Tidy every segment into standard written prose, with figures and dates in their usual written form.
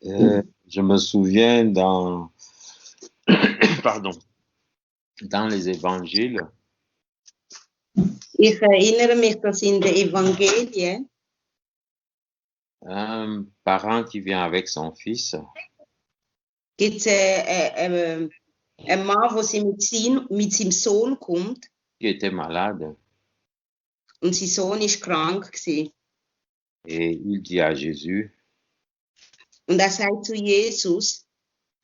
Je me souviens pardon, dans les évangiles, Ich erinnere mich, dass in den Evangelien un parent qui vient avec son fils gibt es einen Mann, der mit seinem Sohn kommt qui était malade und sein Sohn war krank gewesen. et il dit à Jésus, Und er sagt zu Jesus,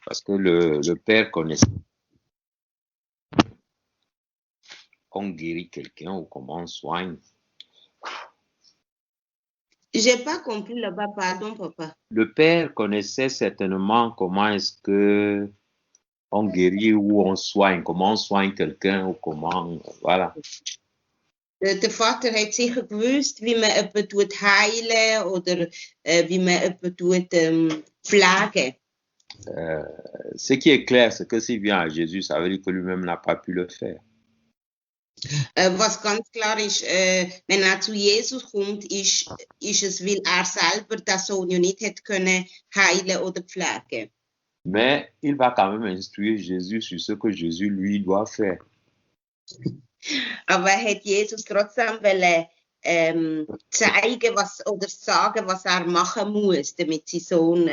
parce que le père connaissait, on guérit quelqu'un ou comment on soigne. j'ai pas compris là-bas, pardon papa. Le père connaissait certainement comment est-ce que on guérit ou on soigne, comment on soigne quelqu'un ou comment, voilà. Der Vater hat sicher gewusst, wie man jemanden heilen oder wie man jemanden pflegen. Ce qui est clair, c'est que s'il vient à Jésus, ça veut dire que lui-même n'a pas pu le faire. Was ganz klar ist, wenn er zu Jesus kommt, ist es, weil er selber den Sohn ja nicht hat können heilen oder pflegen. Mais il va quand même instruire Jésus sur ce que Jésus lui doit faire. Aber er hat Jesus trotzdem wollen, zeigen oder sagen, was er machen muss, damit sein Sohn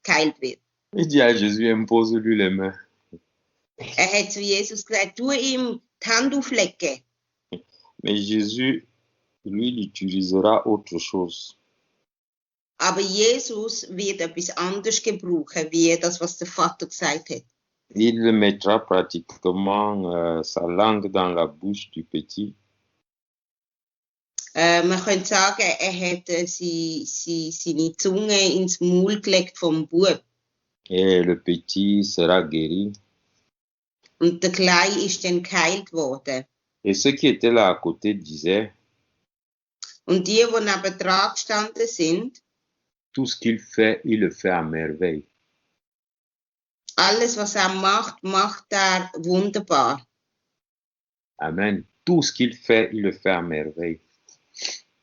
geheilt wird. Il dit à Jésus, impose-lui les mains. Er hat zu Jesus gesagt, tu ihm die Hand auflegen. Mais Jésus, lui, il utilisera autre chose. Aber Jesus wird etwas anderes gebrauchen, wie das, was der Vater gesagt hat. Il mettra pratiquement sa langue dans la bouche du petit. Man könnte sagen, er hat seine Zunge ins Maul gelegt vom Bub. Et le petit sera guéri. Und der Kleine ist dann geheilt worden. Et ceux qui étaient là à côté disaient, und die nebendran gestanden sind, tout ce qu'il fait, il le fait à merveille. Alles, was er macht, macht er wunderbar. Amen. Tout ce qu'il fait, il le fait à merveille.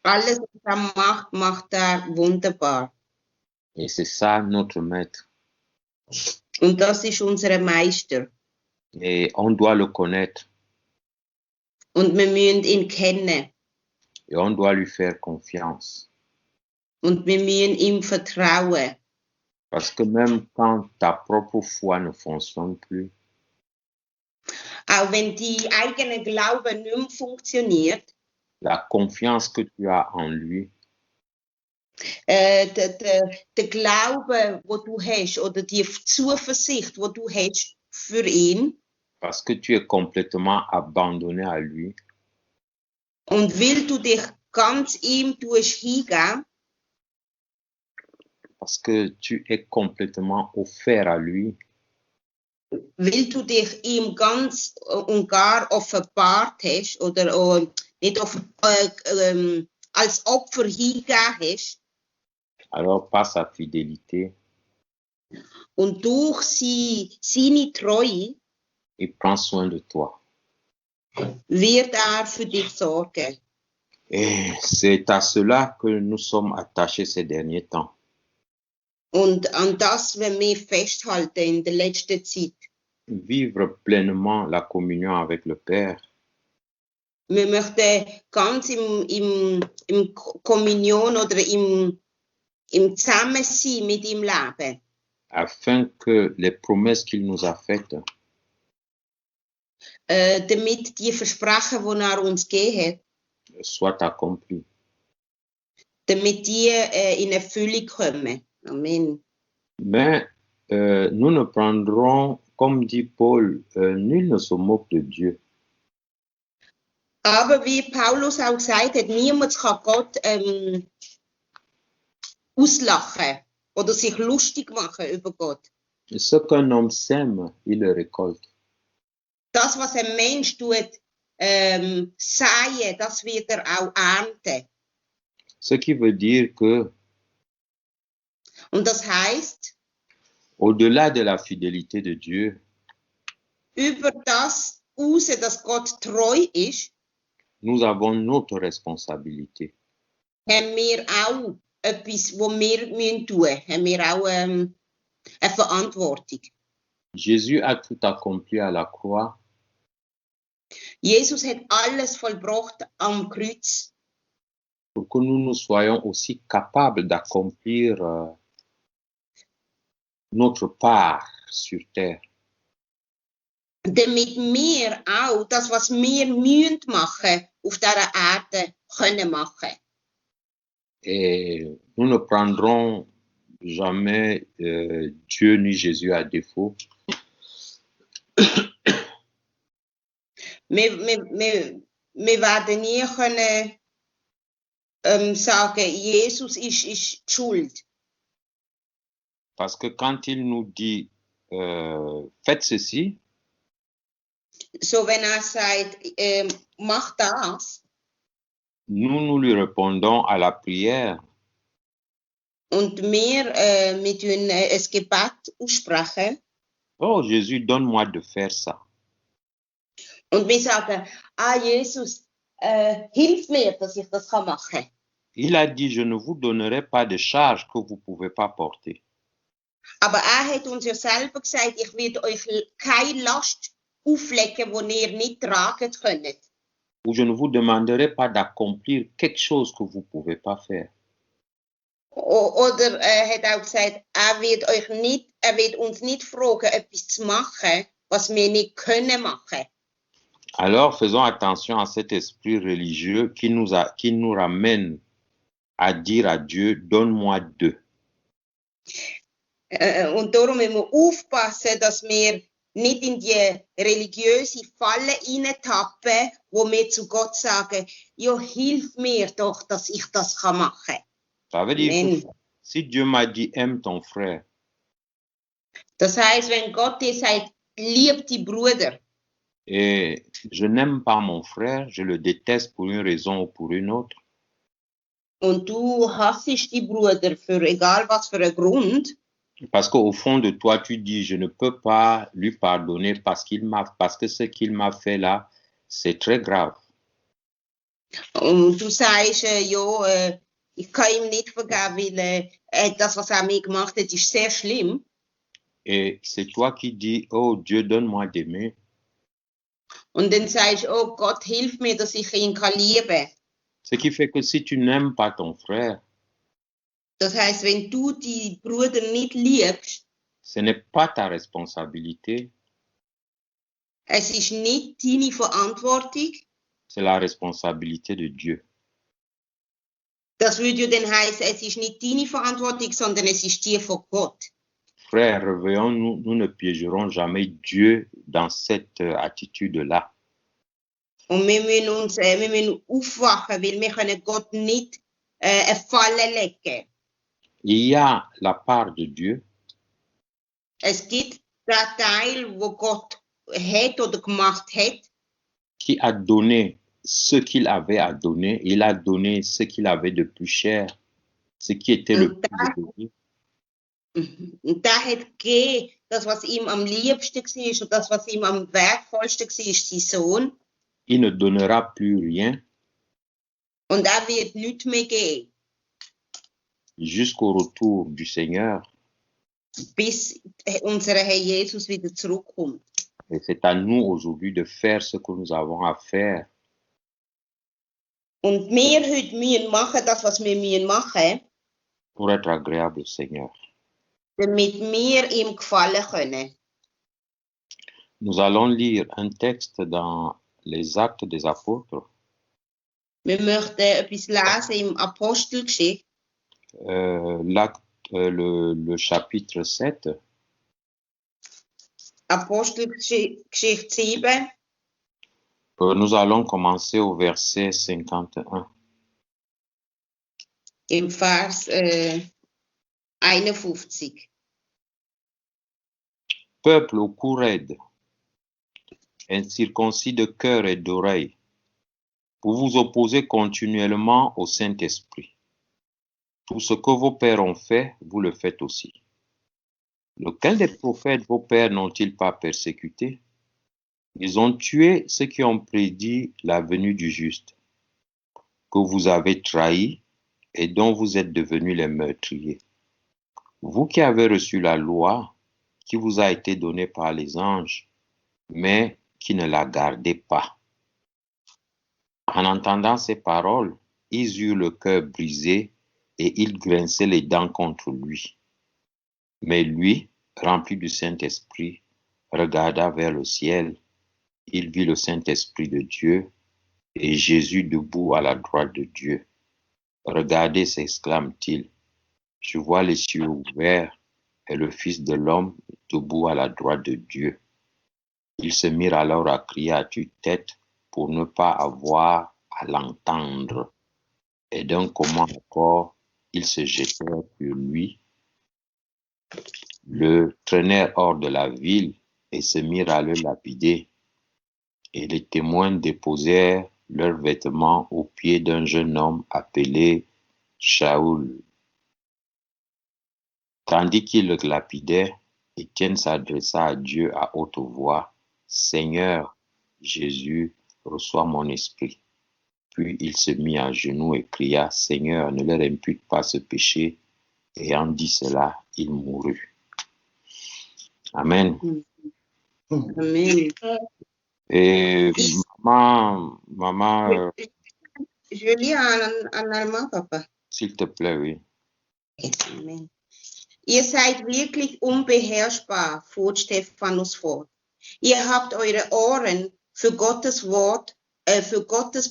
Alles, was er macht, macht er wunderbar. Et c'est ça notre maître. Und das ist unser Meister. Et on doit le connaître. Und wir müssen ihn kennen. Et on doit lui faire confiance. Und wir müssen ihm vertrauen. Parce que même quand ta propre foi ne fonctionne plus, Auch wenn die eigene Glaube nicht mehr funktioniert, la confiance que tu as en lui, der Glaube, wo du hast, oder die Zuversicht, wo du hast für ihn, parce que tu es complètement abandonné à lui, und weil du dich ganz ihm hingeben, parce que tu es complètement offert à lui, weil du dich ihm ganz und gar offenbart hast oder nicht als Opfer hingegeben hast. alors par sa fidélité, Und durch seine Treue il prend soin de toi. Wird er für dich sorgen. Et c'est à cela que nous sommes attachés ces derniers temps. Und an das wollen wir festhalten in der letzten Zeit. Vivre pleinement la communion avec le Père. Wir möchten ganz im Kommunion oder im Zusammensein mit ihm leben. Afin que les promesses qu'il nous a faites damit die Versprechen, die er uns gegeben hat, soient accomplies. Damit die in Erfüllung kommen. Amen. Mais nous ne prendrons, comme dit Paul, nul ne se moque de Dieu. Aber wie Paulus auch gesagt hat, niemand kann Gott auslachen oder sich lustig machen über Gott. Ce qu'un homme sème, il le récolte. Das, was ein Mensch tut, säen, das wird er auch ernten. Ce qui veut dire que, und das heißt, au-delà de la fidélité de Dieu, über das raus, dass Gott treu ist, nous avons notre responsabilité. Haben wir auch etwas, was wir tun müssen. Haben wir auch Eine Verantwortung. Jésus a tout accompli à la croix Jesus hat alles vollbracht am Kreuz, pour que nous soyons aussi capables d'accomplir notre part sur terre. damit wir auch das, was wir müssen machen, auf dieser Erde können machen. Et nous ne prendrons jamais Dieu ni Jésus à défaut. Wir werden nie können sagen, Jesus ist die Schuld. Parce que quand il nous dit faites ceci, So, wenn sagt, mach das, nous lui répondons à la prière. und wir mit ein Gebet aussprechen, Oh Jésus, donne-moi de faire ça. und wir sagen, Jesus, hilf mir, dass ich das machen kann. Il a dit, je ne vous donnerai pas de charge que vous ne pouvez pas porter. Aber hat uns ja selber gesagt, ich werde euch keine Last auflegen, die ihr nicht tragen könnt. Ou je ne vous demanderai pas d'accomplir quelque chose que vous ne pouvez pas faire. Oder hat auch gesagt, wird uns nicht fragen, etwas zu machen, was wir nicht können machen. Alors faisons attention à cet esprit religieux qui nous ramène à dire à Dieu, donne-moi deux. Und darum müssen wir aufpassen, dass wir nicht in die religiöse Falle hineintappen, wo wir zu Gott sagen, ja, hilf mir doch, dass ich das machen kann. Ça veut dire que si Dieu m'a dit, aime ton frère. Das heißt, wenn Gott dir sagt, lieb die Bruder. Et je n'aime pas mon frère, je le déteste pour une raison ou pour une autre. Und du hassest die Bruder für egal was für einen Grund. Parce qu'au fond de toi, tu dis, je ne peux pas lui pardonner parce que ce qu'il m'a fait là, c'est très grave. Und du sagst, ich kann ihm nicht vergeben, weil das, was mir gemacht hat, ist sehr schlimm. Et c'est toi qui dis, oh Dieu, donne-moi d'aimer. Und dann sagst du, oh Gott, hilf mir, dass ich ihn lieben kann. Ce qui fait que si tu n'aimes pas ton frère, das heißt, wenn du die Bruder nicht liebst, ce n'est pas ta responsabilité. Es ist nicht deine Verantwortung. C'est la responsabilité de Dieu. Das würde ja dann heißen, es ist nicht deine Verantwortung, sondern es ist die von Gott. Frères, réveillons-nous, nous ne piégerons jamais Dieu dans cette attitude-là. Und wir müssen aufwachen, weil wir können Gott nicht eine Falle legen. Il y a la part de Dieu. Es gibt den Teil, wo Gott hat oder gemacht hat. Qui a donné ce qu'il avait à donner. Il a donné ce qu'il avait de plus cher, ce qui était le plus élevé. Und der hat gegeben, das, was ihm am liebsten war und das, was ihm am wertvollsten war, sein Sohn. Il ne donnera plus rien. Und wird nichts mehr geben. Jusqu'au retour du Seigneur. Bis unser Herr Jesus wieder zurückkommt. Et c'est à nous aujourd'hui de faire ce que nous avons à faire. Und wir heute müssen machen, das, was wir müssen machen. Pour être agréable au Seigneur. Damit wir ihm gefallen können. Nous allons lire un texte dans les Actes des Apôtres. Wir möchten etwas lesen im Apostelgeschichte. Le chapitre 7. Apostelgeschichte 7. Nous allons commencer au verset 51. Im Vers 51. Peuple au cou raide, incirconcis de cœur et d'oreille, vous vous opposez continuellement au Saint-Esprit. Tout ce que vos pères ont fait, vous le faites aussi. Lequel des prophètes vos pères n'ont-ils pas persécuté? Ils ont tué ceux qui ont prédit la venue du juste, que vous avez trahi et dont vous êtes devenus les meurtriers. Vous qui avez reçu la loi qui vous a été donnée par les anges, mais qui ne la gardez pas. En entendant ces paroles, ils eurent le cœur brisé et ils grinçaient les dents contre lui. Mais lui, rempli du Saint-Esprit, regarda vers le ciel. Il vit le Saint-Esprit de Dieu et Jésus debout à la droite de Dieu. Regardez, s'exclame-t-il, je vois les cieux ouverts et le Fils de l'homme debout à la droite de Dieu. Ils se mirent alors à crier à tue-tête pour ne pas avoir à l'entendre. Et d'un commun accord, ils se jetèrent sur lui, le traînèrent hors de la ville et se mirent à le lapider. Et les témoins déposèrent leurs vêtements aux pieds d'un jeune homme appelé Shaoul. Tandis qu'il le lapidait, Étienne s'adressa à Dieu à haute voix, « Seigneur Jésus, reçois mon esprit. » Puis il se mit à genoux et cria, « Seigneur, ne leur impute pas ce péché. » Ayant dit cela, il mourut. Amen. Amen. Et maman, Je lis en allemand, Papa. s'il te plaît, oui. Amen. Ihr seid wirklich unbeherrschbar, fuhr Stephanus fort. Ihr habt eure Ohren für Gottes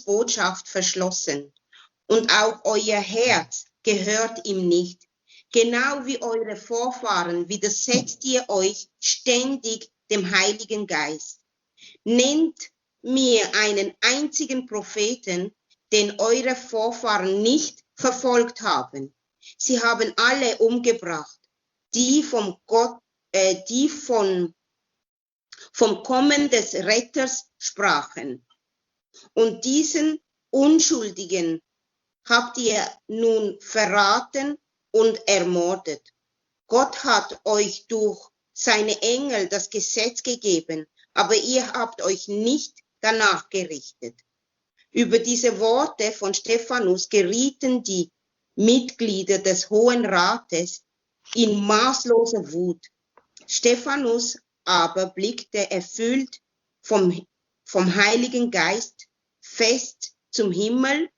Botschaft verschlossen. Und auch euer Herz gehört ihm nicht. Genau wie eure Vorfahren widersetzt ihr euch ständig dem Heiligen Geist. Nennt mir einen einzigen Propheten, den eure Vorfahren nicht verfolgt haben. Sie haben alle umgebracht, die vom Kommen des Retters sprachen. Und diesen Unschuldigen habt ihr nun verraten und ermordet. Gott hat euch durch seine Engel das Gesetz gegeben, aber ihr habt euch nicht danach gerichtet. Über diese Worte von Stephanus gerieten die Mitglieder des Hohen Rates in maßlose Wut. Stephanus aber blickte erfüllt vom Heiligen Geist fest zum Himmel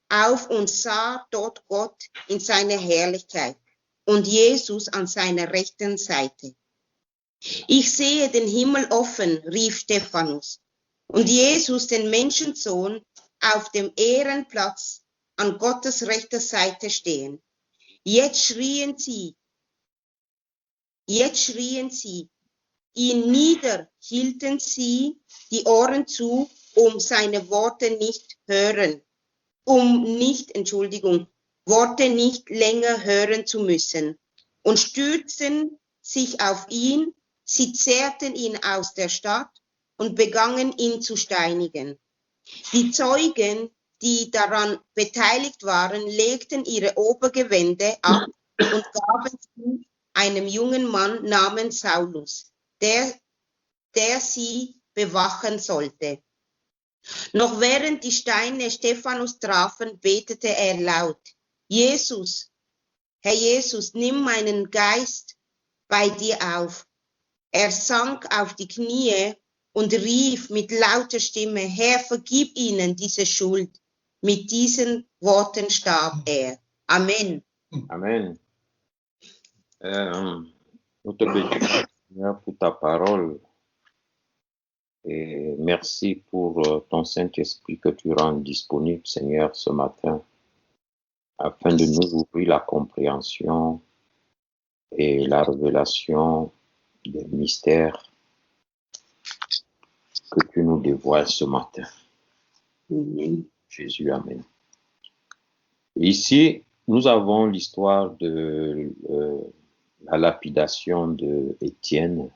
auf und sah dort Gott in seiner Herrlichkeit und Jesus an seiner rechten Seite. Ich sehe den Himmel offen, rief Stephanus, und Jesus, den Menschensohn, auf dem Ehrenplatz an Gottes rechter Seite stehen. Jetzt schrien sie ihn nieder, hielten sie die Ohren zu, um seine Worte nicht Worte nicht länger hören zu müssen, und stürzten sich auf ihn, sie zerrten ihn aus der Stadt und begannen ihn zu steinigen. Die Zeugen, die daran beteiligt waren, legten ihre Obergewände ab und gaben sie einem jungen Mann namens Saulus, der sie bewachen sollte. Noch während die Steine Stephanus trafen, betete er laut, Jesus, Herr Jesus, nimm meinen Geist bei dir auf. Er sank auf die Knie und rief mit lauter Stimme, Herr, vergib ihnen diese Schuld. Mit diesen Worten starb er. Amen. Amen. Nous te bénissons, Seigneur, pour ta parole. Et merci pour ton Saint-Esprit que tu rends disponible, Seigneur, ce matin, afin de nous ouvrir la compréhension et la révélation des mystères que tu nous dévoiles ce matin. Amen. Jésus, Amen. Ici, nous avons l'histoire de la lapidation de Étienne.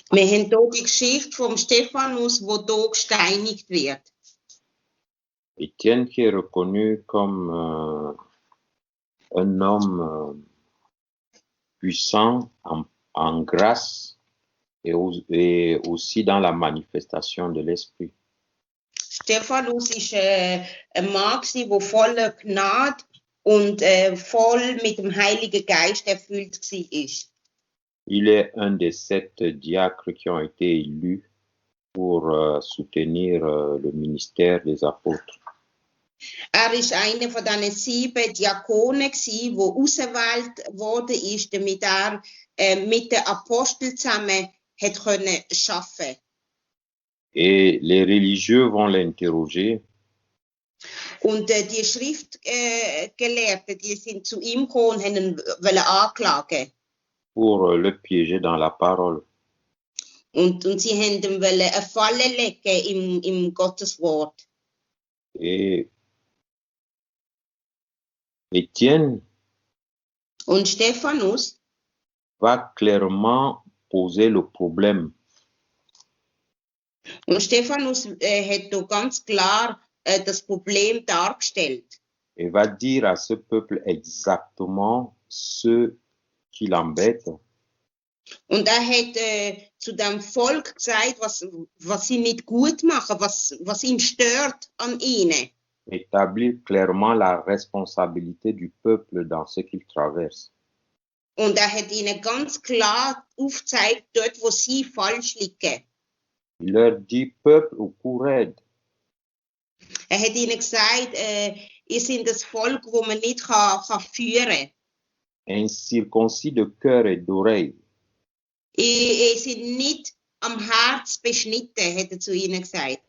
Wir haben hier die Geschichte vom Stephanus, wo hier gesteinigt wird. Étienne qui est reconnu comme un homme puissant en grâce et aussi dans la manifestation de l'Esprit. Stephanus war ein Mann, der voller Gnade und voll mit dem Heiligen Geist erfüllt war. Il est un des 7 diacres qui ont été élus pour soutenir le ministère des apôtres. Ist einer von diesen 7 Diakonen gsi, wo ausgewählt worden ist, damit mit den Aposteln zusammen hat können schaffen. Et les religieux vont l'interroger. Und die Schriftgelehrten, die sind zu ihm gekommen und haben ihn anklagen. Pour le piéger dans la parole. Und sie haben ihm eine Falle legen im Gottes Wort. Et Étienne Und Stephanus va clairement poser le problème. Und Stephanus hat da ganz klar das Problem dargestellt. Et va dire à ce peuple exactement ce qui l'embête. Und hat zu dem Volk gesagt, was sie nicht gut machen, was ihn stört an ihnen. Établir clairement la responsabilité du peuple dans ce qu'il traverse. Und hat ihnen ganz klar aufgezeigt, dort wo sie falsch liegen. Il leur dit, peuple au cou raide. Hat ihnen gesagt, ihr seid das Volk, wo man nicht kann führen. Incirconcis de cœur et d'oreille. Ihr seid nicht am Herz beschnitten, hat zu ihnen gesagt.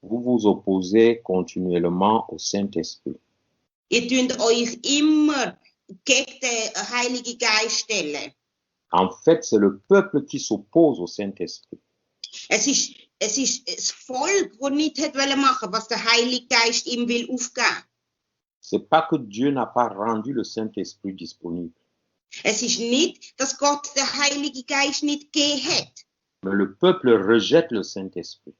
Vous vous opposez continuellement au Saint-Esprit. Ihr tut euch immer gegen den Heiligen Geist stellen. En fait, c'est le peuple qui s'oppose au Saint-Esprit. Es ist das Volk, das nicht machen, was der Heilige Geist ihm will aufgeben. C'est pas que Dieu n'a pas rendu le Saint-Esprit disponible. Es ist nicht, dass Gott den Heiligen Geist nicht gegeben hat. Mais le peuple rejette le Saint-Esprit.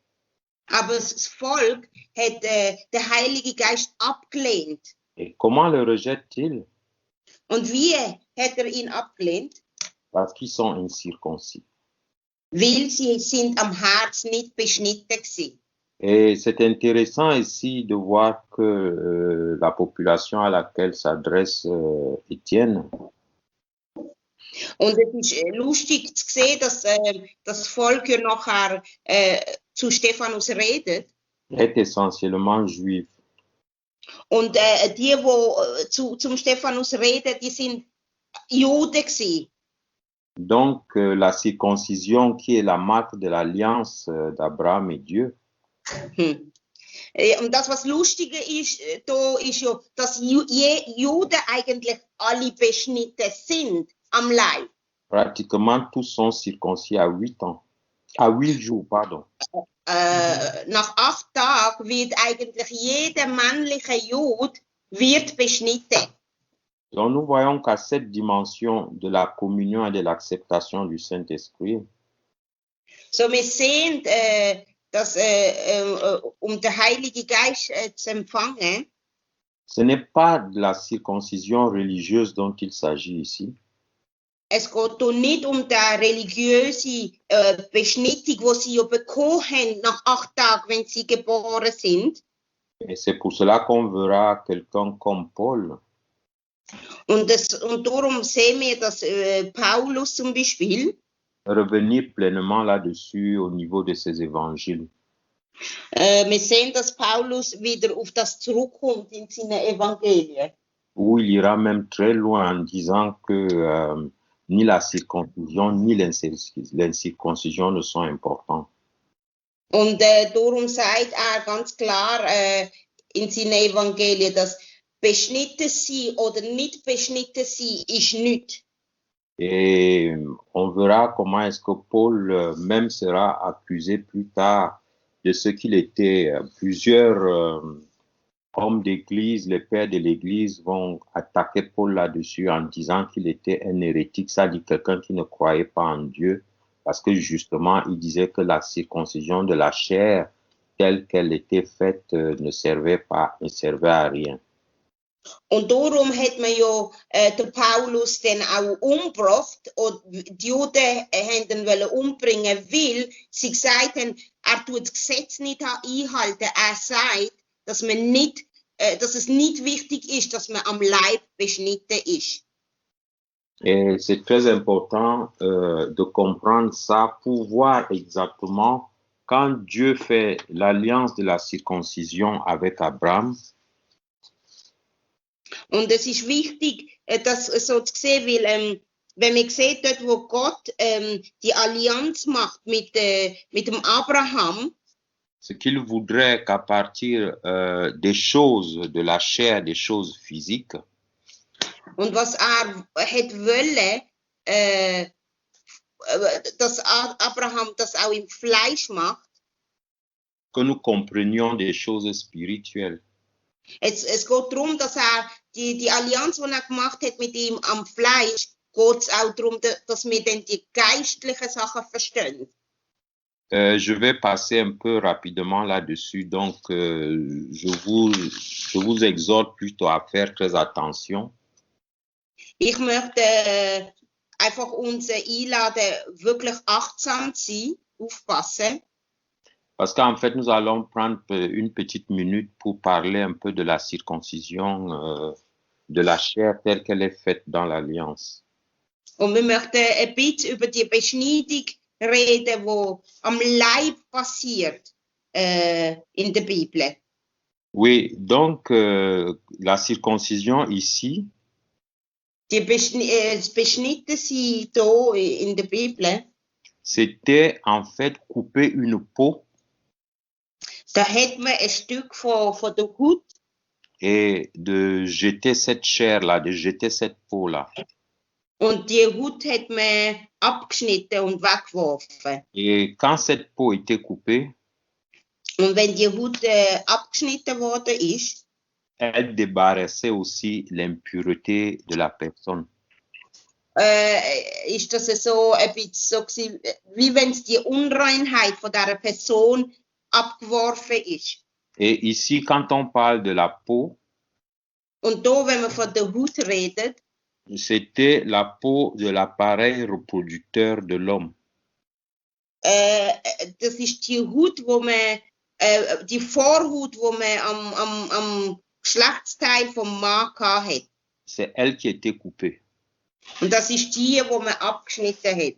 Aber das Volk hat den Heiligen Geist abgelehnt. Et comment le rejette-t-il? Und wie hat ihn abgelehnt? Parce qu'ils sont incirconcis. Weil sie sind am Herz nicht beschnitten gewesen. Et c'est intéressant ici de voir que la population à laquelle s'adresse Étienne Und es ist lustig zu sehen, dass das Volk ja nachher zu Stephanus redet. est essentiellement juif. Und die zum Stephanus reden, die sind Juden gewesen. Donc la circoncision qui est la marque de l'alliance d'Abraham et Dieu, Und das, was lustiger ist, da ist ja, dass Juden eigentlich alle beschnitten sind am Leib. pratiquement tous sont circoncis à 8 ans. À 8 jours, pardon. Nach 8 Tagen wird eigentlich jeder männliche Jude wird beschnitten. Donc nous voyons qu'à cette dimension de la communion et de l'acceptation du Saint-Esprit, So, wir sehen, dass den Heiligen Geist zu empfangen, ce n'est pas de la circoncision religieuse dont il s'agit ici, es geht hier nicht die religiöse Beschnittung, die sie ja bekommen haben nach 8 Tagen, wenn sie geboren sind. et c'est pour cela qu'on verra quelqu'un comme Paul Und darum sehen wir, dass Paulus zum Beispiel revenir pleinement là-dessus au niveau de ses évangiles. wir sehen, dass Paulus wieder auf das zurückkommt in seinen Evangelien. Où il ira même très loin en disant que ni la circoncision ni l'incirconcision ne sont importants. Und darum sagt er ganz klar in seinen Evangelien, dass beschnitten sein oder nicht beschnitten sein ist nichts. Et on verra comment est-ce que Paul même sera accusé plus tard de ce qu'il était. Plusieurs hommes d'église, les pères de l'église vont attaquer Paul là-dessus en disant qu'il était un hérétique, ça dit quelqu'un qui ne croyait pas en Dieu, parce que justement il disait que la circoncision de la chair telle qu'elle était faite ne servait à rien. Und darum hat man ja den Paulus dann auch umgebracht und die Juden haben ihn umbringen, weil sie gesagt haben, er tut das Gesetz nicht einhalten. Er sagt, dass man nicht dass es nicht wichtig ist, dass man am Leib beschnitten ist. Et c'est très important de comprendre ça pour voir exactement quand Dieu fait l'alliance de la circoncision avec Abraham. Und es ist wichtig, das so zu sehen, weil wenn man sieht, dort wo Gott die Allianz macht mit dem Abraham, Ce qu'il voudrait qu'à partir des choses de la chair, des choses physiques, und was hat wollen, dass Abraham das auch im Fleisch macht, que nous comprenions des choses spirituelles. es geht darum, dass die Allianz, die er gemacht hat mit ihm am Fleisch, geht es auch darum, dass wir dann die geistlichen Sachen verstehen. Je vais passer un peu rapidement là-dessus, donc je vous exhorte plutôt à faire très attention. Ich möchte einfach uns einladen, wirklich achtsam zu sein, aufpassen. Parce qu'en fait, nous allons prendre une petite minute pour parler un peu de la circoncision de la chair telle qu'elle est faite dans l'Alliance. Und wir möchten ein bisschen über die Beschneidung reden, die am Leib passiert in der Bibel. Oui, donc la circoncision ici, Die Beschnitten sind hier in der Bibel. c'était en fait couper une peau Da hat man ein Stück von der Haut et de jeter cette chair-là, de jeter cette peau-là. und die Haut hat man abgeschnitten und weggeworfen. Et quand cette peau était coupée, Und wenn die Haut abgeschnitten worden ist, elle débarrassait aussi l'impureté de la personne. ist das so ein bisschen so gewesen, wie wenn es die Unreinheit von dieser Person abgeworfen ist. Et ici, quand on parle de la peau, Und da, wenn man von der Haut redet, c'était la peau de l'appareil reproducteur de l'homme. das ist die Haut, wo man, die Vorhaut, wo man am Geschlechtsteil vom Mann hat. C'est elle qui était coupée. Und das ist die, wo man abgeschnitten hat.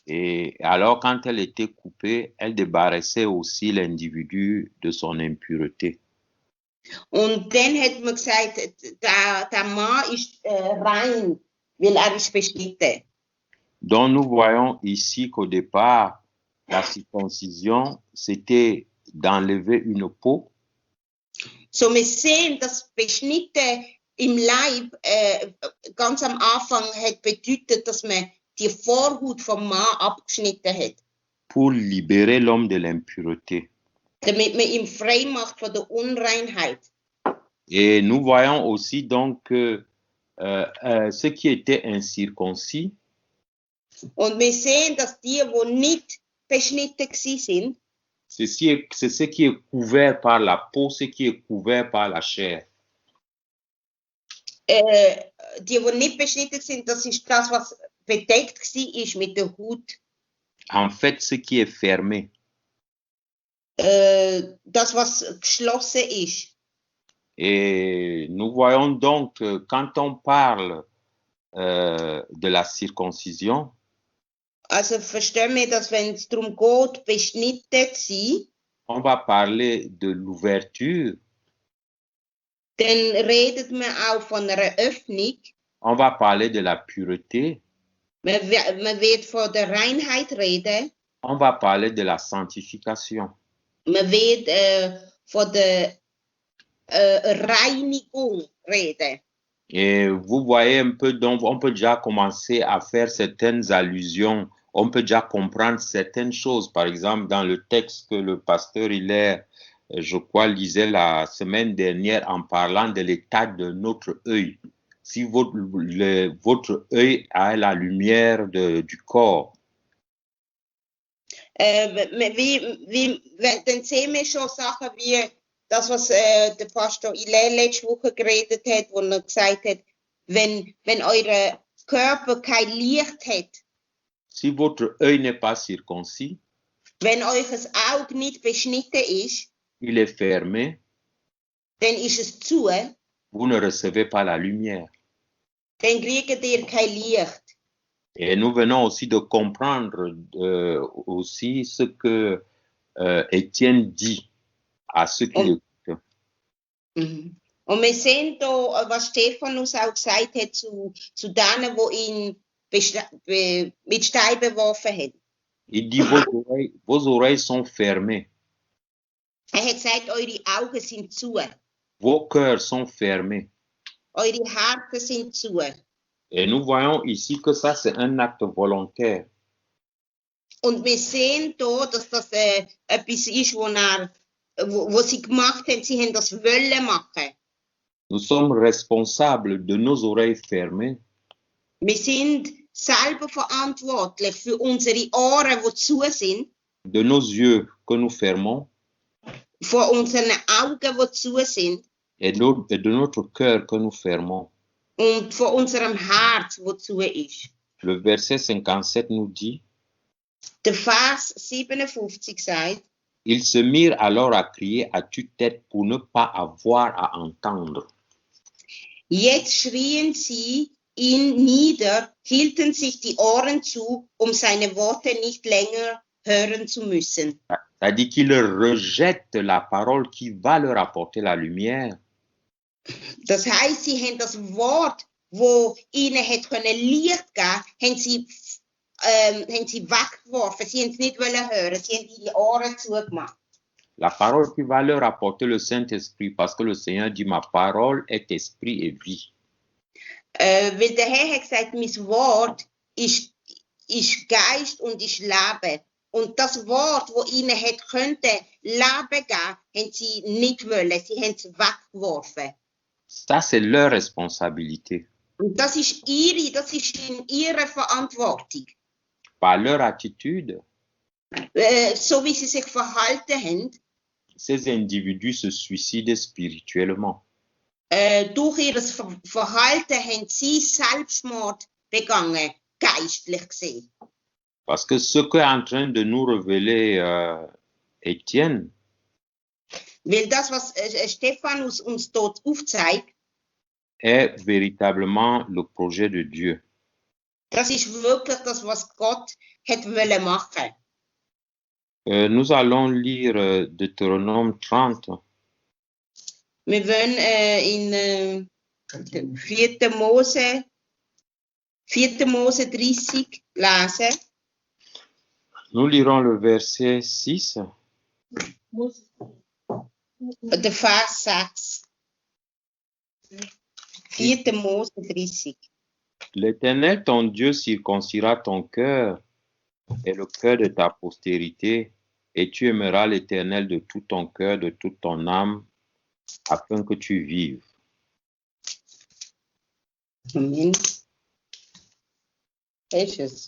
Et alors, quand elle était coupée, elle débarrassait aussi l'individu de son impureté. Und dann hat man gesagt, der Mann ist rein, weil er ist beschnitten. Donc, nous voyons ici qu'au départ, la circoncision, c'était d'enlever une peau. So, wir sehen, dass Beschnitten im Leib ganz am Anfang hat bedeutet, dass man die Vorhaut vom Mann abgeschnitten hat. Pour libérer l'homme de l'impureté. Damit man ihn frei macht von der Unreinheit. Et nous voyons aussi donc que ceux qui étaient incirconcis, Und wir sehen, dass die nicht beschnitten sind, c'est ce qui est couvert par la peau, ce qui est couvert par la chair. die nicht beschnitten sind, das ist das, was bedeckt war mit der Haut. En fait, ce qui est fermé. Das, was geschlossen ist. Et nous voyons donc que quand on parle de la circoncision, Also verstehen wir, dass wenn es darum geht, beschnitten zu sein, on va parler de l'ouverture, dann redet man auch von einer Öffnung. on va parler de la pureté, Man wird von der Reinheit reden. on va parler de la sanctification. Man wird von der Reinigung reden. Et vous voyez un peu, donc on peut déjà commencer à faire certaines allusions, on peut déjà comprendre certaines choses. Par exemple, dans le texte que le pasteur Hilaire, je crois, lisait la semaine dernière en parlant de l'état de notre œil. Si votre œil a la lumière du corps, Dann sehen wir schon Sachen wie das, was der Pastor Hilaire letzte Woche geredet hat, wo er gesagt hat, wenn euer Körper kein Licht hat, si votre œil n'est pas circoncis, wenn euch das Auge nicht beschnitten ist, il est fermé, dann ist es zu, vous ne recevez pas la lumière. dann kriegt ihr kein Licht. Et nous venons aussi de comprendre aussi ce que Étienne dit à ceux qui l'écoutent. Mhm. Und wir sehen da, was Stephanus auch gesagt hat zu denen, die ihn mit Stein beworfen haben. Il dit, vos oreilles sont fermées, Er hat gesagt, eure Augen sind zu, vos cœurs sont fermés. eure Herzen sind zu. Et nous voyons ici que ça, c'est un acte volontaire. Und wir sehen da, dass das etwas ist, wo sie gemacht haben. Sie haben das wollen machen. Nous sommes responsables de nos oreilles fermées, Wir sind selber verantwortlich für unsere Ohren, die zu sind, de nos yeux que nous fermons für unsere Augen, die zu sind et de notre cœur que nous fermons. und von unserem Herz, wo zu ist. Le verset 57 nous dit, Der Vers 57 sagt, ils se mirent alors à crier à tue-tête pour ne pas avoir à entendre. jetzt schrien sie ihn nieder, hielten sich die Ohren zu, um seine Worte nicht länger hören zu müssen. C'est-à-dire qu'ils rejettent la parole qui va leur apporter la lumière. Das heißt, sie haben das Wort, wo ihnen hat können Licht geben, haben sie weggeworfen. Sie haben es nicht hören. Sie haben die Ohren zugemacht. La parole qui va leur apporter le Saint-Esprit, parce que le Seigneur dit, ma parole est esprit et vie. Weil der Herr hat gesagt, mein Wort ist Geist und ist Leben. Und das Wort, wo ihnen hat könnte Leben geben, haben sie nicht wollen. Sie haben es weggeworfen. Ça, c'est leur responsabilité. Und das ist in ihrer Verantwortung. Par leur attitude, So wie sie sich verhalten haben, ces individus se suicident spirituellement. durch ihr Verhalten haben sie Selbstmord begangen, geistlich gesehen. Parce que ce qu'est en train de nous révéler Étienne, Weil das, was Stephanus uns dort aufzeigt, est véritablement le projet de Dieu. das ist wirklich das, was Gott hat wollen machen. Nous allons lire Deutéronome 30. Wir wollen in 4. Mose 30 lesen. Nous lirons le verset 6. Der Vers 6. 4. Mose 30. L'Éternel, ton Dieu, circoncira ton cœur et le cœur de ta postérité, et tu aimeras l'Éternel de tout ton cœur, de toute ton âme, afin que tu vives. Amen. Ist es?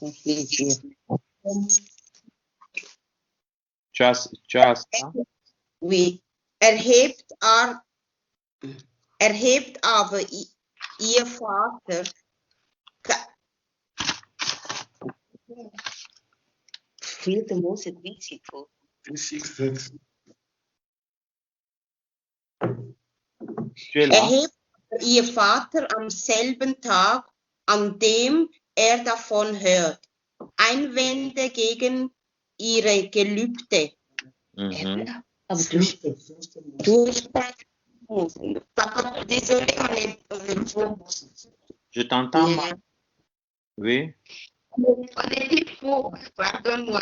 Tu as ça? Oui. Erhebt aber ihr Vater 4. Mose 30. Tu es là? Erhebt ihr Vater am selben Tag, an dem er davon hört, Einwände gegen ihre Gelübde. Mhm. Aber du sprichst. Désolé, on est. Je t'entends Yeah. mal. Oui. On est faux, pardonne-moi.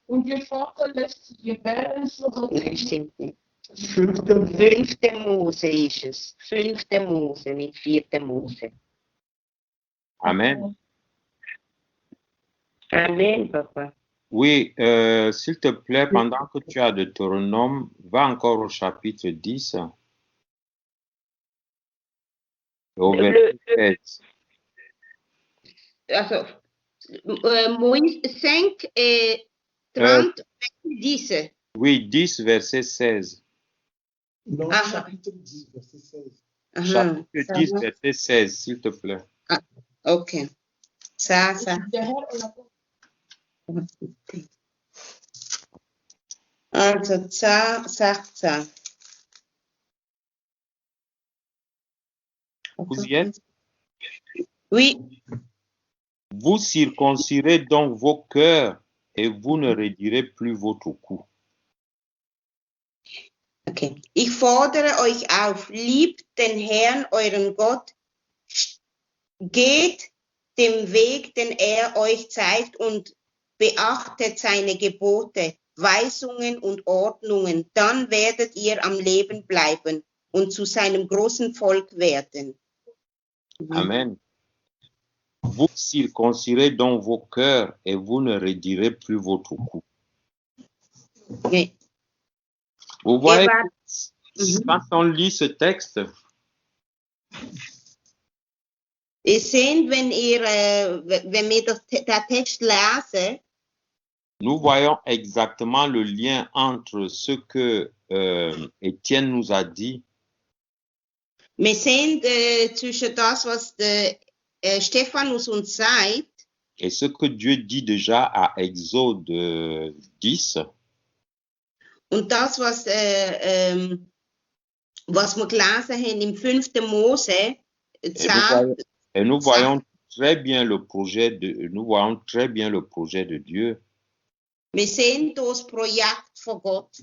Und ihr Vater lässt sich gebären, so Nein, stimmt nicht. 5. 5. Mose ist es. 5. Mose, nicht 4. Mose. Amen. Amen, Papa. Oui, s'il te plaît, pendant que tu as Deutéronome, va encore au chapitre 10. Au verset 16. Also, Moïse 5 et 30, 10. Oui, 10, verset 16. Non, Ah. chapitre 10, verset 16. Chapitre 10, verset 16, s'il te plaît. Okay. Ça. Der Herr erlaubt Also, 16. Vous y êtes? Oui. Vous circoncirez donc vos cœurs et vous ne raidirez plus votre cou. Okay. Ich fordere euch auf, liebt den Herrn, euren Gott, geht dem Weg, den er euch zeigt und beachtet seine Gebote, Weisungen und Ordnungen, dann werdet ihr am Leben bleiben und zu seinem großen Volk werden. Amen. Vous circoncirez donc vos cœurs et vous ne raidirez plus votre cou. Okay. Vous voyez, Mhm. quand on lit ce texte, Ihr seht, wenn wir der Text lesen, nous voyons exactement le lien entre ce que Étienne nous a dit wir sehen zwischen das, was der Stephanus uns sagt, et ce que Dieu dit déjà à Exode 10. und das, was wir gelesen haben im 5. Mose, Et nous voyons très bien le projet de Dieu. wir sehen das Projekt von Gott.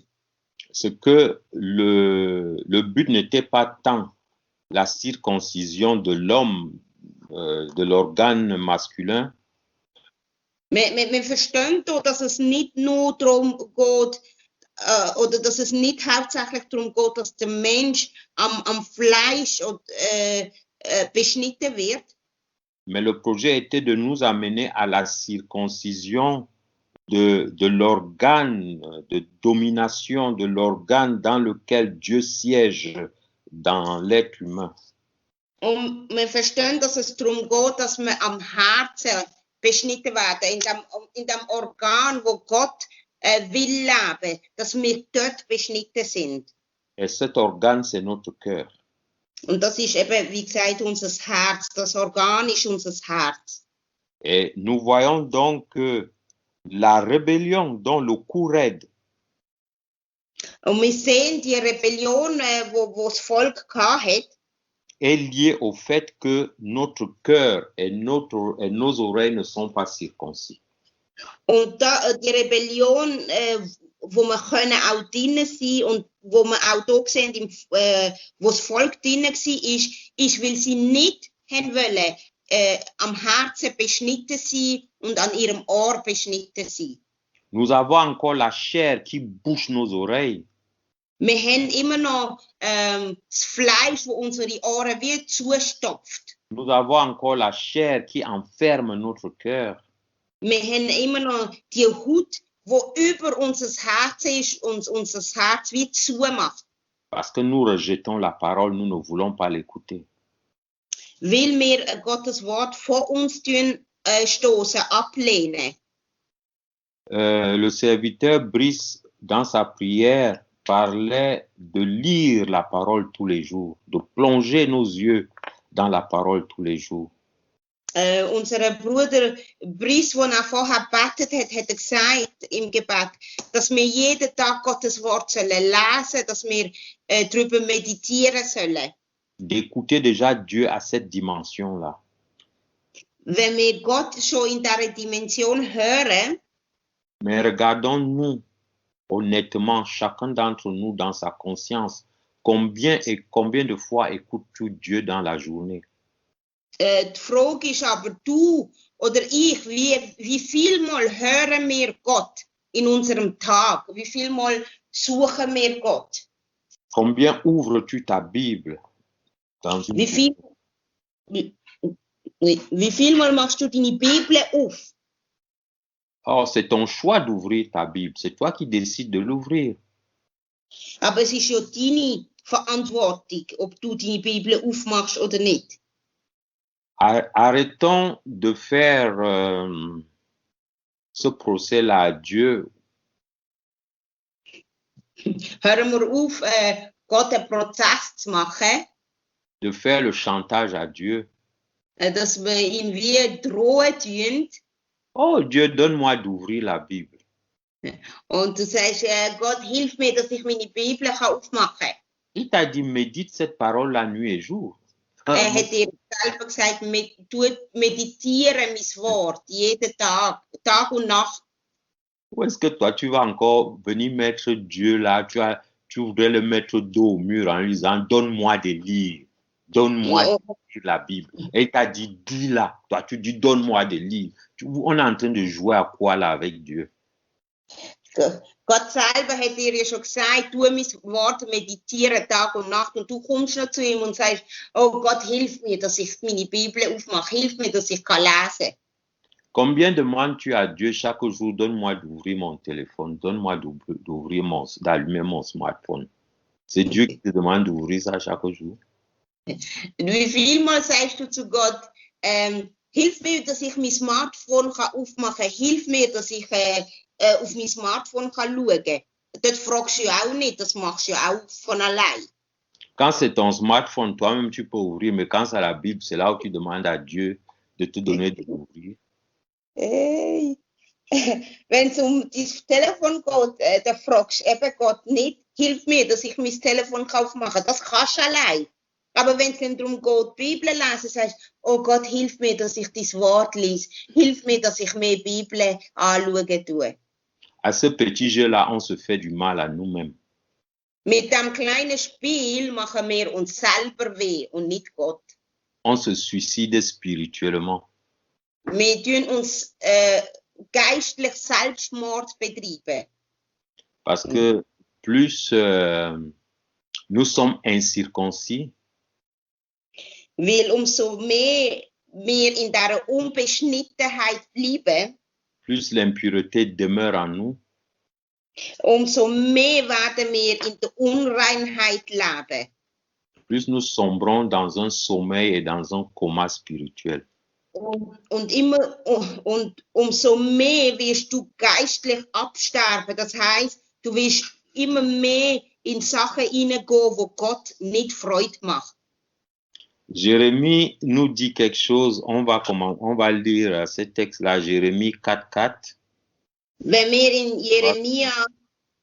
C'est que le but n'était pas tant la circoncision de l'homme, de l'organe masculin, Wir verstehen da, dass es nicht nur darum geht, oder dass es nicht hauptsächlich darum geht, dass der Mensch am Fleisch beschnitten wird. mais le projet était de nous amener à la circoncision de l'organe de domination, de l'organe dans lequel Dieu siège dans l'être humain. Und wir verstehen, dass es darum geht, dass wir am Herzen beschnitten werden, in dem Organ, wo Gott will leben, dass wir dort beschnitten sind. Et cet organe, c'est notre cœur. Und das ist eben, wie gesagt, unser Herz. Das Organ ist unser Herz. Et nous voyons donc que la rébellion dont le cou raide Und wir sehen die Rebellion, wo das Volk hatte, est liée au fait que notre cœur et nos oreilles ne sont pas circoncis. Und die Rebellion, wo wir können auch drinnen sein und wo wir auch da sehen, wo das Volk drinnen war, ist, weil sie nicht haben wollen, am Herzen beschnitten sein und an ihrem Ohr beschnitten sein. Nous avons encore la chair qui bouche nos oreilles. Wir haben immer noch das Fleisch, wo unsere Ohren wie zustopft. Nous avons encore la chair qui enferme notre cœur. Wir haben immer noch die Haut, wo über unser Herz ist und unser Herz wie zumacht. Parce que nous rejetons la parole, nous ne voulons pas l'écouter. Weil wir Gottes Wort vor uns stoßen, ablehnen. Le serviteur Brice, dans sa prière, parlait de lire la parole tous les jours, de plonger nos yeux dans la parole tous les jours. Unser Bruder Brice, der auch vorher gebetet hat gesagt im Gebet, dass wir jeden Tag Gottes Wort sollen lesen, dass wir darüber meditieren sollen. D'écouter déjà Dieu à cette dimension-là. Wenn wir Gott schon in dieser Dimension hören, mais regardons-nous honnêtement, chacun d'entre nous dans sa conscience, combien de fois écoutes-tu Dieu dans la journée? Die Frage ist aber, du oder ich, wie viel Mal hören wir Gott in unserem Tag? Wie viel Mal suchen wir Gott? Combien ouvres-tu ta Bible dans une wie viel Mal machst du deine Bibel auf? Oh, c'est ton choix d'ouvrir ta Bible. C'est toi qui décides de l'ouvrir. Aber es ist ja deine Verantwortung, ob du deine Bibel aufmachst oder nicht. Arrêtons de faire ce procès-là à Dieu. Hören wir auf, Gott einen Prozess zu machen. De faire le chantage à Dieu. Dass wir ihn wie drohen tun. Oh Dieu, donne-moi d'ouvrir la Bible. Und du sagst, Gott, hilf mir, dass ich meine Bibel aufmachen kann. Il t'a dit, médite cette parole la nuit et jour. Hat selber gesagt, meditiere mein Wort, jeden Tag, Tag und Nacht. Ou est-ce que toi, tu vas encore venir mettre Dieu là, tu voudrais le mettre dos au mur en lui disant, donne-moi des livres, donne-moi de lire la Bible. Et il t'a dit, dis-la. Toi, tu dis, donne-moi des livres. On est en train de jouer à quoi là avec Dieu? Gott selber hat dir ja schon gesagt, tu mein Wort meditieren Tag und Nacht und du kommst noch zu ihm und sagst, oh Gott, hilf mir, dass ich meine Bibel aufmache, hilf mir, dass ich kann lesen. Combien demandes-tu à Dieu chaque jour, donne-moi d'ouvrir mon téléphone, donne-moi d'allumer mon smartphone. C'est Dieu qui te demande d'ouvrir ça chaque jour. Wie viel Mal sagst du zu Gott, hilf mir, dass ich mein Smartphone aufmachen kann, hilf mir, dass ich auf mein Smartphone schauen kann. Das fragst du ja auch nicht, das machst du ja auch von allein. Quand c'est ton smartphone, toi-même tu peux ouvrir, mais quand c'est la Bible, c'est là où tu demandes à Dieu de te donner de l'ouvrir. Hey. Wenn es dein Telefon geht, dann fragst du eben Gott nicht, hilf mir, dass ich mein Telefon aufmachen kann. Das kannst du allein. Aber wenn es dann darum geht, die Bibel lesen, sagst du, oh Gott, hilf mir, dass ich dein Wort lese. Hilf mir, dass ich mehr Bibel anschauen tue. À ce petit jeu-là, on se fait du mal à nous-mêmes. Mit dem kleinen Spiel machen wir uns selber weh und nicht Gott. On se suicide spirituellement. Wir tun uns geistlich Selbstmord betreiben. Parce que plus nous sommes incirconcis, weil umso mehr wir in dieser Unbeschnittenheit bleiben, plus l'impureté demeure en nous, umso mehr werden wir in der Unreinheit leben. plus nous sombrons dans un sommeil et dans un coma spirituel. Und umso mehr wirst du geistlich absterben. Das heißt, du wirst immer mehr in Sachen hineingehen, wo Gott nicht Freude macht. Jérémie nous dit quelque chose, on va lire ce texte-là, Jérémie 4,4. Wenn wir in Jeremia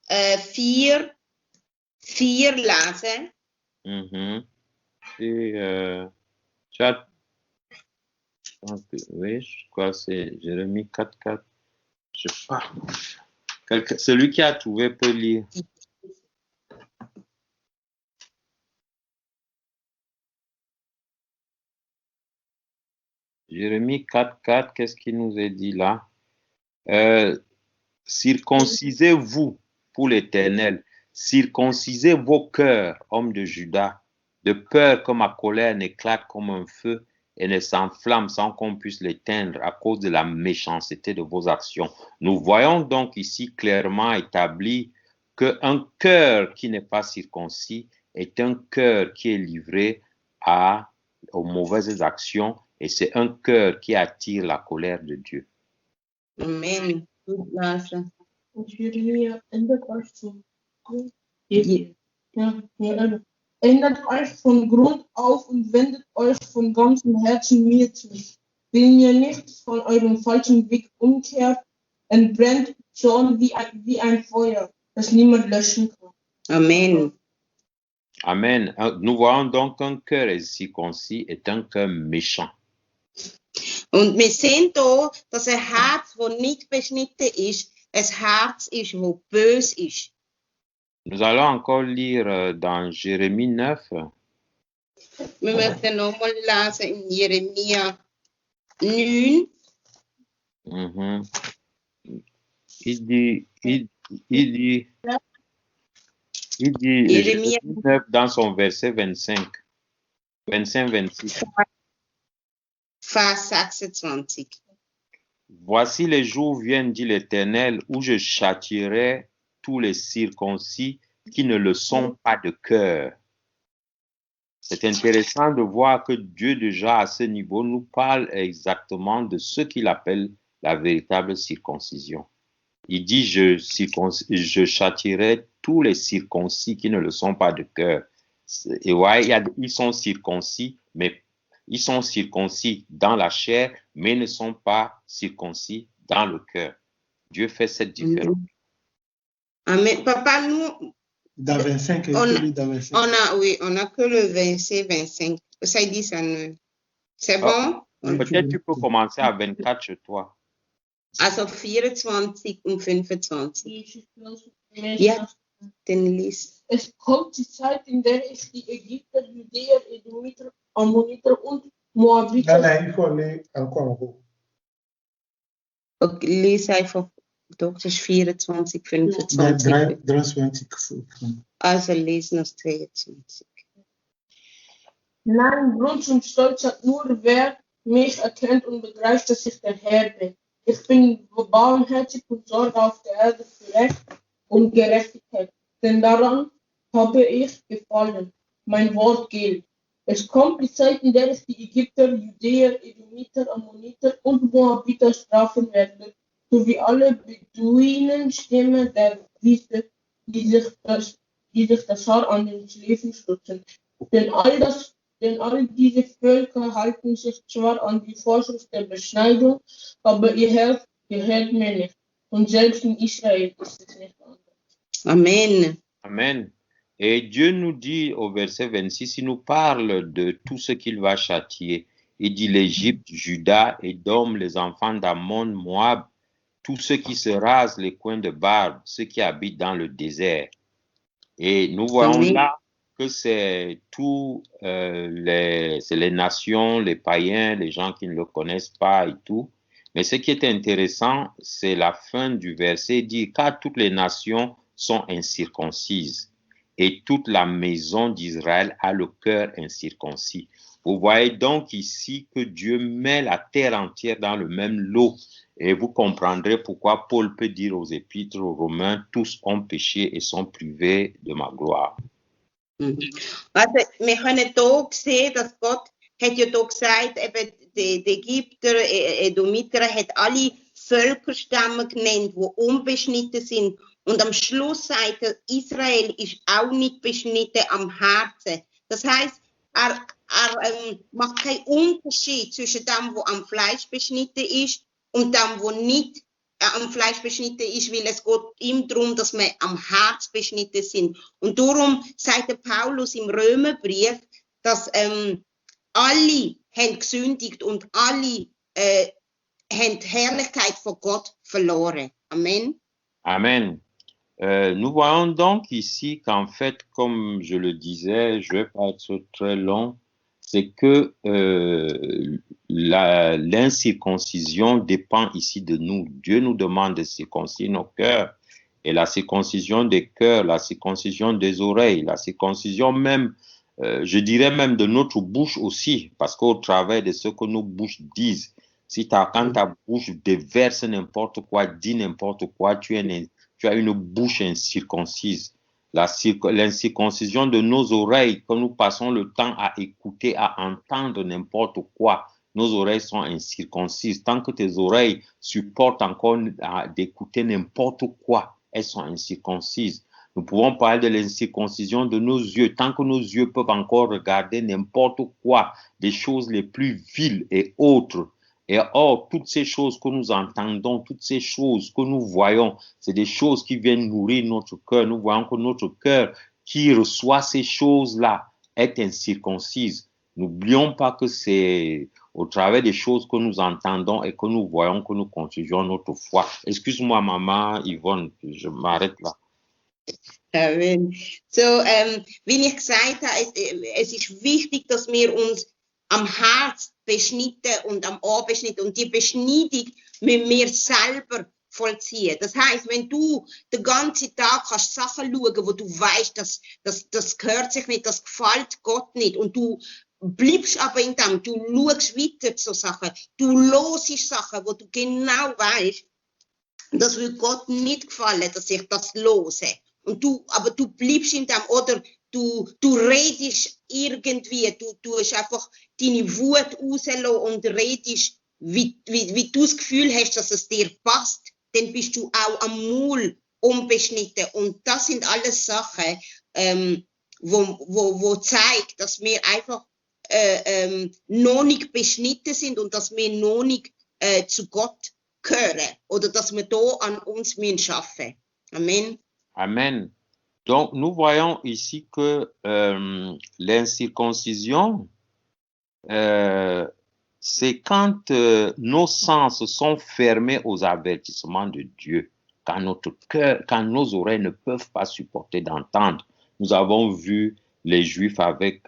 4 lesen, et oui, je crois que c'est Jérémie 4,4. Je sais pas. Celui qui a trouvé peut lire. Jérémie 4,4, qu'est-ce qu'il nous est dit là? Circoncisez-vous pour l'Éternel, circoncisez vos cœurs, hommes de Juda, de peur que ma colère n'éclate comme un feu et ne s'enflamme sans qu'on puisse l'éteindre à cause de la méchanceté de vos actions. Nous voyons donc ici clairement établi qu'un cœur qui n'est pas circoncis est un cœur qui est livré aux mauvaises actions et c'est un cœur qui attire la colère de Dieu. Amen. Gut lassen. Jeremia, ändert euch ändert euch von Grund auf und wendet euch von ganzem Herzen mir zu. Wenn ihr nicht von eurem falschen Weg umkehrt, entbrennt Zorn wie ein Feuer, das niemand löschen kann. Amen. Amen. Nous voyons donc qu'un cœur circoncis est un cœur méchant. Und wir sehen hier, dass ein Herz, das nicht beschnitten ist, ein Herz ist, das böse ist. Nous allons encore lire dans Jérémie 9. Wir möchten nochmal lesen in Jeremia 9. Il dit Jérémie 9 dans son verset 25-26. Vers 26. Voici les jours viennent, dit l'Éternel, où je châtierai tous les circoncis qui ne le sont pas de cœur. C'est intéressant de voir que Dieu déjà à ce niveau nous parle exactement de ce qu'il appelle la véritable circoncision. Il dit, je châtierai tous les circoncis qui ne le sont pas de cœur. Et ouais, ils sont circoncis, mais ils sont circoncis dans la chair, mais ne sont pas circoncis dans le cœur. Dieu fait cette différence. Amen. Papa, nous, Dans 25, on a que le verset 25. Ça dit ça. C'est Ah, bon? peut-être tu peux commencer à 24 chez toi. Also 24 und 25. Jesus Christus, Ja, dann lies. Es kommt die Zeit, in der ich die Ägypter, Judäer, Edomiter, Ammoniter und Moabiter. Nein, il faut aller encore en haut. Okay, lies einfach. Doch, das ist 24, 25. 23. Also lies noch 22. Nein, Grund und Stolz hat nur, wer mich erkennt und begreift, dass ich der Herr bin. Ich bin barmherzig und sorge auf der Erde für Recht und Gerechtigkeit, denn daran habe ich gefallen. Mein Wort gilt. Es kommt die Zeit, in der ich die Ägypter, Judäer, Edomiter, Ammoniter und Moabiter strafen werde, sowie alle Beduinenstämme der Wüste, die sich das Haar an den Schläfen stutzen. Denn all diese Völker halten sich zwar an die Vorschrift der Beschneidung, aber ihr Herr gehört mir nicht. Und selbst in Israël ist es nicht anders. Amen. Amen. Et Dieu nous dit au verset 26, il nous parle de tout ce qu'il va châtier. Il dit l'Égypte, Juda, Édom, les enfants d'Ammon, Moab, tous ceux qui se rasent les coins de barbe, ceux qui habitent dans le désert. Et nous voyons Amen. là que c'est les nations, les païens, les gens qui ne le connaissent pas et tout. Mais ce qui est intéressant, c'est la fin du verset, il dit « Car toutes les nations sont incirconcises et toute la maison d'Israël a le cœur incirconcis. » Vous voyez donc ici que Dieu met la terre entière dans le même lot. Et vous comprendrez pourquoi Paul peut dire aux Épîtres aux Romains, tous ont péché et sont privés de ma gloire. Also, wir können hier sehen, dass Gott hat ja hier gesagt, eben die Ägypter, Edomiter, hat alle Völkerstämme genannt, die unbeschnitten sind. Und am Schluss sagt er, Israel ist auch nicht beschnitten am Herzen. Das heisst, er macht keinen Unterschied zwischen dem, wo am Fleisch beschnitten ist, und dem, wo nicht am Fleisch beschnitten ist, weil es geht ihm darum, dass wir am Herz beschnitten sind. Und darum sagt der Paulus im Römerbrief, dass alle haben gesündigt und alle haben die Herrlichkeit von Gott verloren. Amen. Amen. Nous voyons donc ici qu'en fait, comme je le disais, je ne vais pas être très long, c'est que l'incirconcision dépend ici de nous. Dieu nous demande de circoncire nos cœurs. Et la circoncision des cœurs, la circoncision des oreilles, la circoncision même, je dirais même de notre bouche aussi, parce qu'au travers de ce que nos bouches disent, quand ta bouche déverse n'importe quoi, dit n'importe quoi, tu as une bouche incirconcise. L'incirconcision de nos oreilles, quand nous passons le temps à écouter, à entendre n'importe quoi, nos oreilles sont incirconcises. Tant que tes oreilles supportent encore d'écouter n'importe quoi, elles sont incirconcises. Nous pouvons parler de l'incirconcision de nos yeux. Tant que nos yeux peuvent encore regarder n'importe quoi, des choses les plus viles et autres. Et or, toutes ces choses que nous entendons, toutes ces choses que nous voyons, c'est des choses qui viennent nourrir notre cœur. Nous voyons que notre cœur qui reçoit ces choses-là est incirconcise. N'oublions pas que c'est au travers des choses que nous entendons et que nous voyons que nous construisons notre foi. Excuse-moi, maman Yvonne, je m'arrête là. Amen. So, wie ich gesagt habe, es ist wichtig, dass wir uns am Herz beschnitten und am Ohr beschnitten. Und die Beschneidung müssen wir selber vollziehen. Das heisst, wenn du den ganzen Tag kannst Sachen schauen, wo du weißt, das gehört sich nicht, das gefällt Gott nicht, und du bleibst aber in dem, du schaust weiter zu Sachen, du hörst Sachen, wo du genau weißt, das will Gott nicht gefallen, dass ich das höre. Aber du bleibst in dem, oder du redest irgendwie, du hast einfach deine Wut rauslassen und redest, wie du das Gefühl hast, dass es dir passt, dann bist du auch am Maul unbeschnitten. Und das sind alles Sachen, wo zeigt, dass wir einfach noch nicht beschnitten sind und dass wir noch nicht zu Gott gehören, oder dass wir da an uns arbeiten müssen. Amen. Amen. Donc, nous voyons ici que l'incirconcision c'est quand nos sens sont fermés aux avertissements de Dieu, quand notre cœur, quand nos oreilles ne peuvent pas supporter d'entendre. Nous avons vu les Juifs avec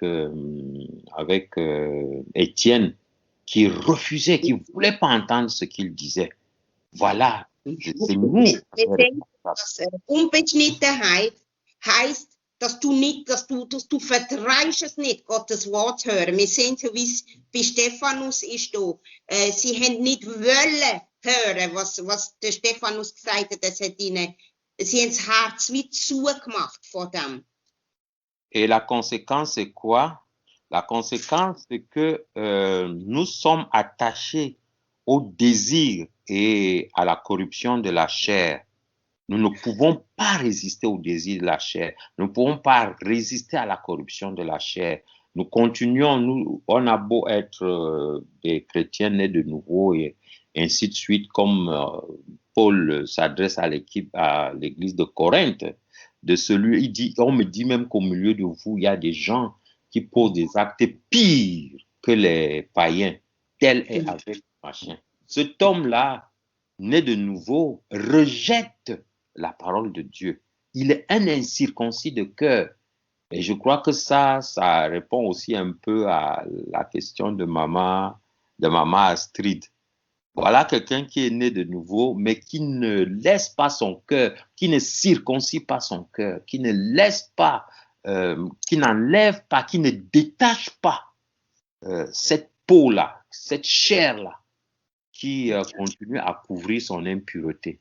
Étienne qui refusait, qui ne voulait pas entendre ce qu'il disait. Voilà, c'est nous. Wir denken, dass Unbeschnittenheit heißt, dass du vertraust es nicht, Gottes Wort hören. Wir sehen so, wie es bei Stephanus ist da. Sie haben nicht wollen hören, was der Stephanus gesagt hat. Das hat ihnen, sie haben das Herz wie zugemacht vor dem. Et la conséquence, c'est quoi? La conséquence, c'est que nous sommes attachés au désir et à la corruption de la chair. Nous ne pouvons pas résister au désir de la chair. Nous ne pouvons pas résister à la corruption de la chair. Nous continuons, on a beau être des chrétiens nés de nouveau et ainsi de suite, comme Paul s'adresse à l'église de Corinthe. On me dit même qu'au milieu de vous, il y a des gens qui posent des actes pires que les païens. Tel est avec machin. Cet homme-là, né de nouveau, rejette la parole de Dieu. Il est un incirconcis de cœur. Et je crois que ça répond aussi un peu à la question de maman Astrid. Voilà quelqu'un qui est né de nouveau, mais qui ne laisse pas son cœur, qui ne circoncis pas son cœur, qui ne laisse pas, qui n'enlève pas, qui ne détache pas cette peau-là, cette chair-là, qui continue à couvrir son impureté.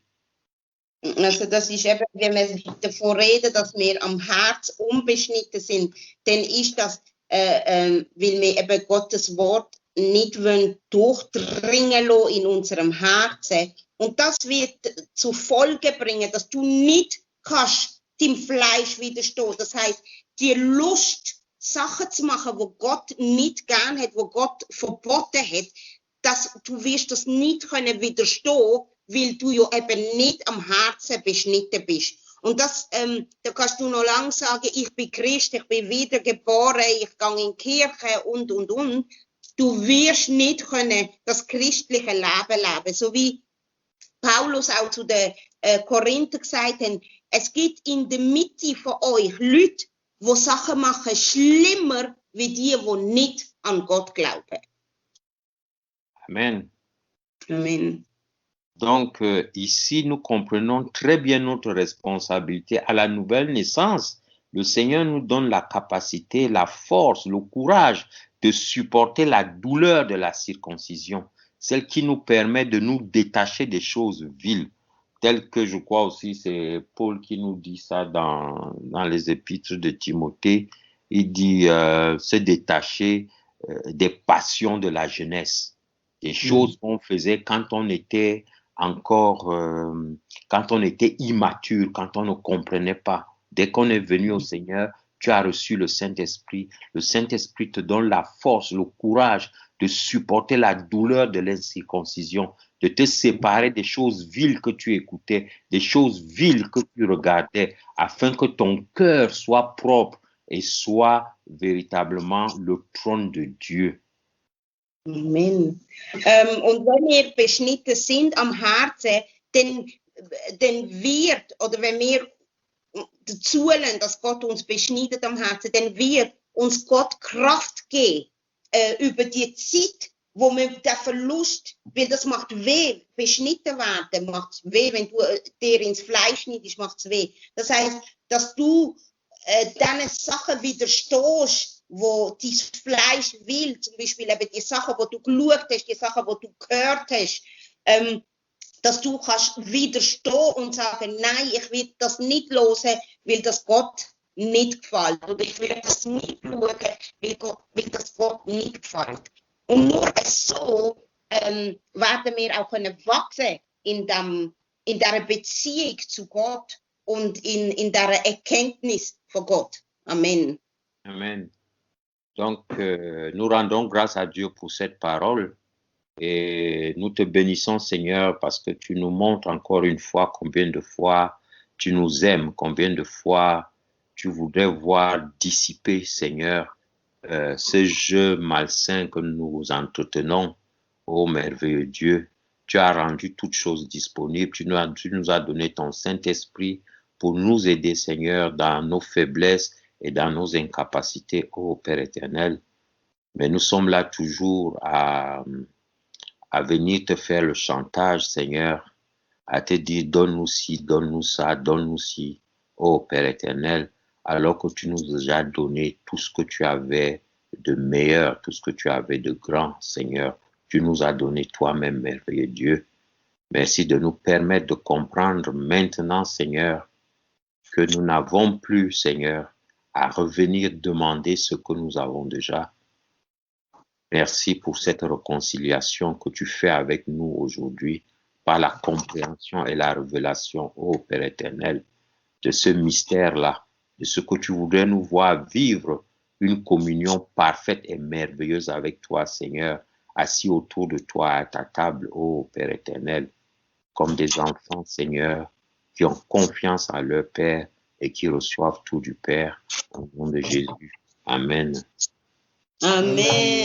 Also das ist eben, wenn wir davon reden, dass wir am Herz unbeschnitten sind, dann ist das, weil wir eben Gottes Wort nicht durchdringen lassen in unserem Herzen. Und das wird zur Folge bringen, dass du nicht kannst dem Fleisch widerstehen. Das heißt, die Lust, Sachen zu machen, wo Gott nicht gern hat, wo Gott verboten hat, dass du wirst das nicht können widerstehen, weil du ja eben nicht am Herzen beschnitten bist. Und das, da kannst du noch lange sagen, ich bin Christ, ich bin wiedergeboren, ich gehe in die Kirche und. Du wirst nicht können das christliche Leben leben. So wie Paulus auch zu den Korinther gesagt hat, es gibt in der Mitte von euch Leute, die Sachen machen, schlimmer wie die nicht an Gott glauben. Amen. Amen. Donc, ici, nous comprenons très bien notre responsabilité. À la nouvelle naissance, le Seigneur nous donne la capacité, la force, le courage de supporter la douleur de la circoncision, celle qui nous permet de nous détacher des choses viles, telles que je crois aussi, c'est Paul qui nous dit ça dans les épîtres de Timothée. Il dit se détacher des passions de la jeunesse, des choses qu'on faisait quand on était encore, quand on était immature, quand on ne comprenait pas. Dès qu'on est venu au Seigneur, tu as reçu le Saint-Esprit. Le Saint-Esprit te donne la force, le courage de supporter la douleur de l'incirconcision, de te séparer des choses viles que tu écoutais, des choses viles que tu regardais, afin que ton cœur soit propre et soit véritablement le trône de Dieu. Amen. Und wenn wir beschnitten sind am Herzen, dann wird, oder wenn wir zulassen, dass Gott uns beschneidet am Herzen, dann wird uns Gott Kraft geben über die Zeit, wo wir den Verlust, weil das macht weh, beschnitten werden macht weh, wenn du dir ins Fleisch schneidest, macht es weh. Das heißt, dass du diesen Sachen widerstehst, wo dein Fleisch will, zum Beispiel eben die Sachen, wo du geschaut hast, die Sachen, wo du gehört hast, dass du kannst widerstehen und sagen, nein, ich will das nicht hören, weil das Gott nicht gefällt. Oder ich will das nicht schauen, weil das Gott nicht gefällt. Und nur so werden wir auch können wachsen in dieser Beziehung zu Gott und in dieser Erkenntnis von Gott. Amen. Amen. Donc, nous rendons grâce à Dieu pour cette parole et nous te bénissons, Seigneur, parce que tu nous montres encore une fois combien de fois tu nous aimes, combien de fois tu voudrais voir dissiper, Seigneur, ce jeu malsain que nous entretenons, ô merveilleux Dieu, tu as rendu toutes choses disponibles, tu nous as donné ton Saint-Esprit pour nous aider, Seigneur, dans nos faiblesses et dans nos incapacités, ô Père éternel. Mais nous sommes là toujours à venir te faire le chantage, Seigneur, à te dire, donne-nous ci, donne-nous ça, donne-nous ci, ô Père éternel, alors que tu nous as donné tout ce que tu avais de meilleur, tout ce que tu avais de grand, Seigneur. Tu nous as donné toi-même, merveilleux Dieu. Merci de nous permettre de comprendre maintenant, Seigneur, que nous n'avons plus, Seigneur, à revenir demander ce que nous avons déjà. Merci pour cette réconciliation que tu fais avec nous aujourd'hui par la compréhension et la révélation, ô Père éternel, de ce mystère-là, de ce que tu voudrais nous voir vivre une communion parfaite et merveilleuse avec toi, Seigneur, assis autour de toi à ta table, ô Père éternel, comme des enfants, Seigneur, qui ont confiance en leur Père et qui reçoivent tout du Père, au nom de Jésus. Amen. Amen.